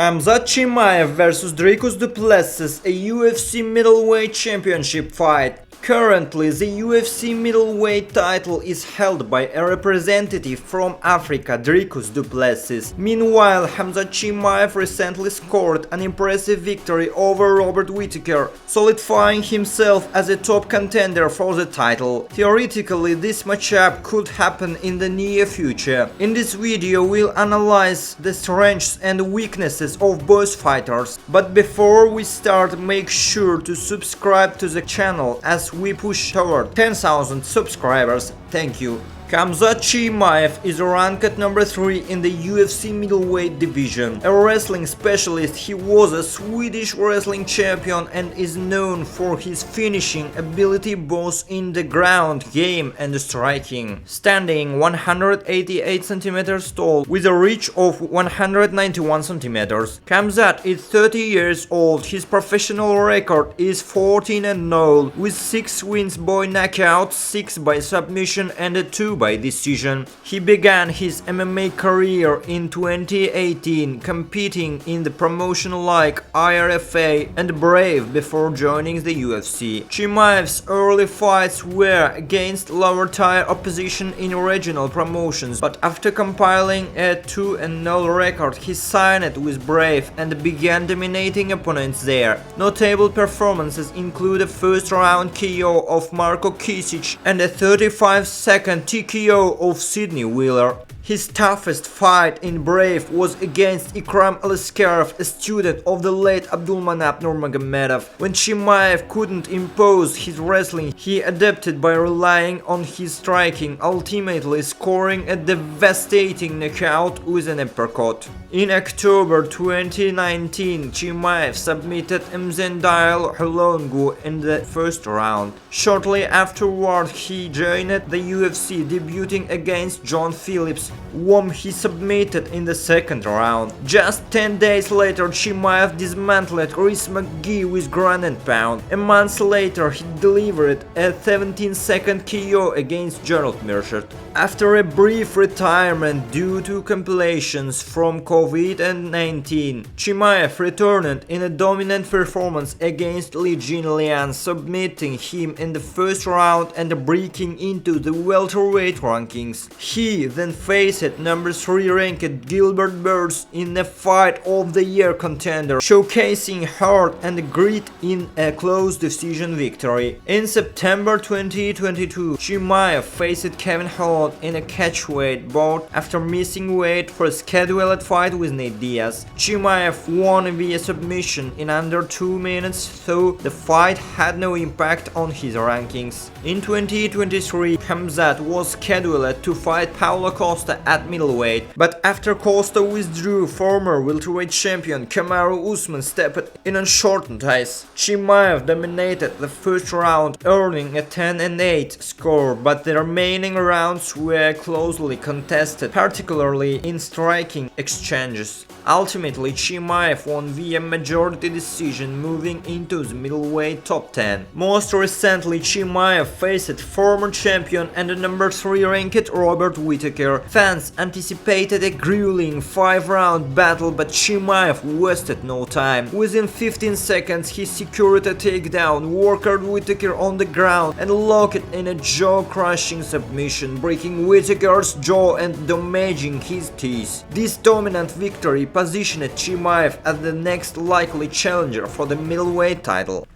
Khamzat Chimaev vs Dricus Du Plessis, a UFC middleweight championship fight. Currently, the UFC middleweight title is held by a representative from Africa, Dricus Du Plessis. Meanwhile, Khamzat Chimaev recently scored an impressive victory over Robert Whittaker, solidifying himself as a top contender for the title. Theoretically, this matchup could happen in the near future. In this video, we'll analyze the strengths and weaknesses of both fighters. But before we start, make sure to subscribe to the channel as we push toward 10,000 subscribers. Thank you. Khamzat Chimaev is ranked at number 3 in the UFC middleweight division. A wrestling specialist, he was a Swedish wrestling champion and is known for his finishing ability both in the ground game and striking. Standing 188 cm tall with a reach of 191 cm. Khamzat is 30 years old. His professional record is 14-0 with 6 wins by knockout, 6 by submission and 2 by decision. He began his MMA career in 2018, competing in the promotion like IRFA and Brave before joining the UFC. Chimaev's early fights were against lower-tier opposition in regional promotions, but after compiling a 2-0 record, he signed with Brave and began dominating opponents there. Notable performances include a first-round KO of Marko Kisic and a 35-second TKO of Sidney Wheeler. His toughest fight in Brave was against Ikram Aliskerov, a student of the late Abdulmanap Nurmagomedov. When Chimaev couldn't impose his wrestling, he adapted by relying on his striking, ultimately scoring a devastating knockout with an uppercut. In October 2019, Chimaev submitted Mzendile Hulongu in the first round. Shortly afterward, he joined the UFC, debuting against John Phillips, whom he submitted in the second round. Just 10 days later, Chimaev dismantled Rhys McGee with ground and pound. A month later, he delivered a 17-second KO against Gerald Meerschaert. After a brief retirement due to complications from COVID-19, Chimaev returned in a dominant performance against Li Jinliang, submitting him in the first round and breaking into the welterweight rankings. He then faced number 3 ranked Gilbert Burns in a Fight of the Year contender, showcasing heart and grit in a close decision victory. In September 2022, Chimaev faced Kevin Holland in a catchweight bout after missing weight for a scheduled fight with Nate Diaz. Chimaev won via submission in under 2 minutes, though the fight had no impact on his rankings. In 2023, Khamzat was scheduled to fight Paulo Costa at middleweight, but after Costa withdrew, former welterweight champion Kamaru Usman stepped in on shortened ice. Chimaev dominated the first round, earning a 10-8 score, but the remaining rounds were closely contested, particularly in striking exchanges. Ultimately, Chimaev won via majority decision, moving into the middleweight top 10. Most recently, Chimaev faced former champion and number 3 ranked Robert Whittaker. Fans anticipated a grueling 5-round battle, but Chimaev wasted no time. Within 15 seconds, he secured a takedown, worked Whittaker on the ground, and locked in a jaw-crushing submission, breaking Whittaker's jaw and damaging his teeth. This dominant victory positioned Chimaev as the next likely challenger for the middleweight title.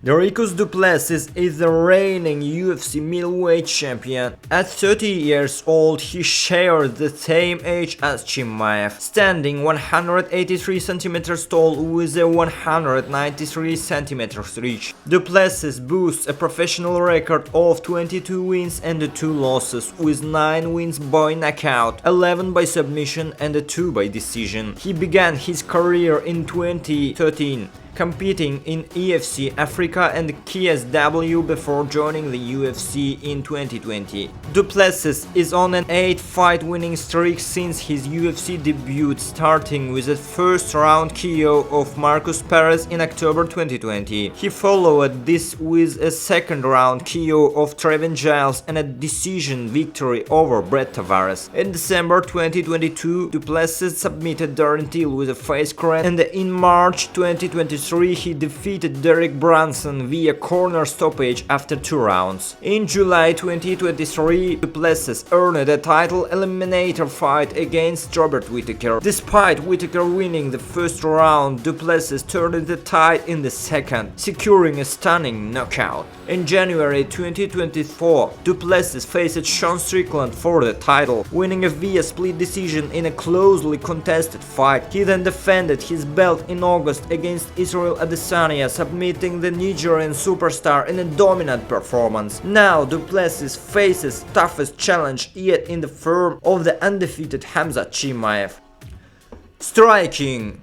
Dricus Du Plessis is the reigning UFC middleweight champion. At 30 years old, he shared the same age as Chimaev, standing 183 cm tall with a 193 cm reach. Du Plessis boasts a professional record of 22 wins and 2 losses, with 9 wins by knockout, 11 by submission and 2 by decision. He began his career in 2013. competing in EFC Africa and KSW before joining the UFC in 2020. Du Plessis is on an 8-fight winning streak since his UFC debut, starting with a first-round KO of Marcus Perez in October 2020. He followed this with a second-round KO of Trevin Giles and a decision victory over Brett Tavares. In December 2022, Du Plessis submitted Darren Till with a face crack, and in March 2023 he defeated Derek Brunson via corner stoppage after 2 rounds. In July 2023, Du Plessis earned a title eliminator fight against Robert Whittaker. Despite Whittaker winning the first round, Du Plessis turned the tide in the second, securing a stunning knockout. In January 2024, Du Plessis faced Sean Strickland for the title, winning a via split decision in a closely contested fight. He then defended his belt in August against Israel Adesanya, submitting the Nigerian superstar in a dominant performance. Now Du Plessis faces toughest challenge yet in the form of the undefeated Khamzat Chimaev. Striking.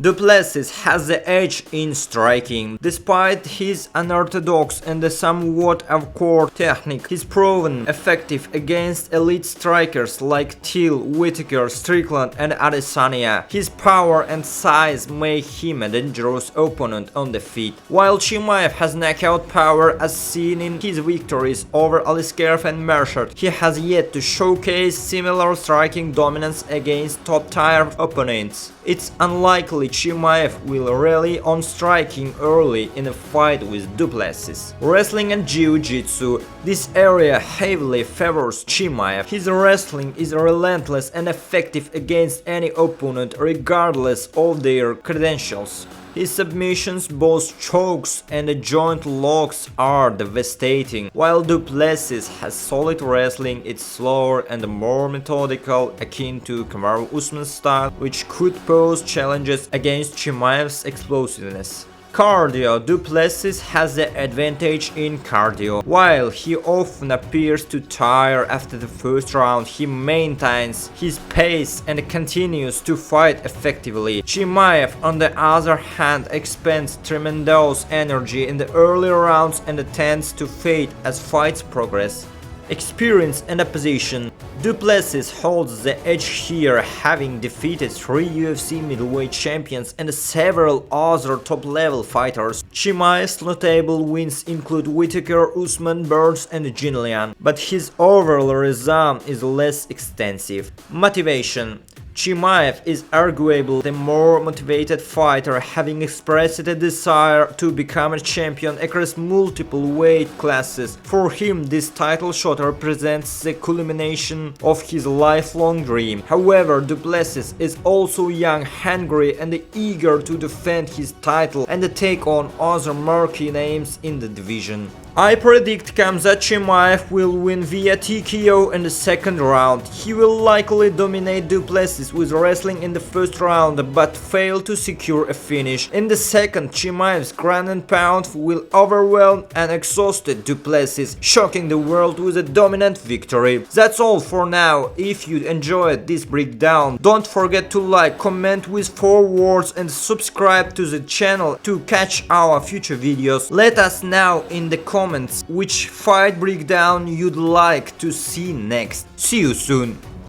Du Plessis has the edge in striking. Despite his unorthodox and somewhat awkward technique, he's proven effective against elite strikers like Till, Whittaker, Strickland and Adesanya. His power and size make him a dangerous opponent on the feet. While Chimaev has knockout power as seen in his victories over Aliskerov and Merchant, he has yet to showcase similar striking dominance against top-tier opponents. It's unlikely Chimaev will rely on striking early in a fight with Du Plessis. Wrestling and Jiu-Jitsu. This area heavily favors Chimaev. His wrestling is relentless and effective against any opponent regardless of their credentials. His submissions, both chokes and joint locks, are devastating. While Du Plessis has solid wrestling, it's slower and more methodical, akin to Kamaru Usman's style, which could pose challenges against Chimaev's explosiveness. Cardio. Du Plessis has the advantage in cardio. While he often appears to tire after the first round, he maintains his pace and continues to fight effectively. Chimaev, on the other hand, expends tremendous energy in the early rounds and tends to fade as fights progress. Experience and opposition. Du Plessis holds the edge here, having defeated 3 UFC middleweight champions and several other top-level fighters. Chimaev's notable wins include Whittaker, Usman, Burns and Jinlian, but his overall resume is less extensive. Motivation. Chimaev is arguably the more motivated fighter, having expressed a desire to become a champion across multiple weight classes. For him, this title shot represents the culmination of his lifelong dream. However, Du Plessis is also young, hungry and eager to defend his title and take on other marquee names in the division. I predict Khamzat Chimaev will win via TKO in the second round. He will likely dominate Du Plessis with wrestling in the first round, but fail to secure a finish. In the second, Chimaev's ground and pound will overwhelm and exhaust Du Plessis, shocking the world with a dominant victory. That's all for now. If you enjoyed this breakdown, don't forget to like, comment with 4 words and subscribe to the channel to catch our future videos. Let us know in the comments which fight breakdown you'd like to see next. See you soon!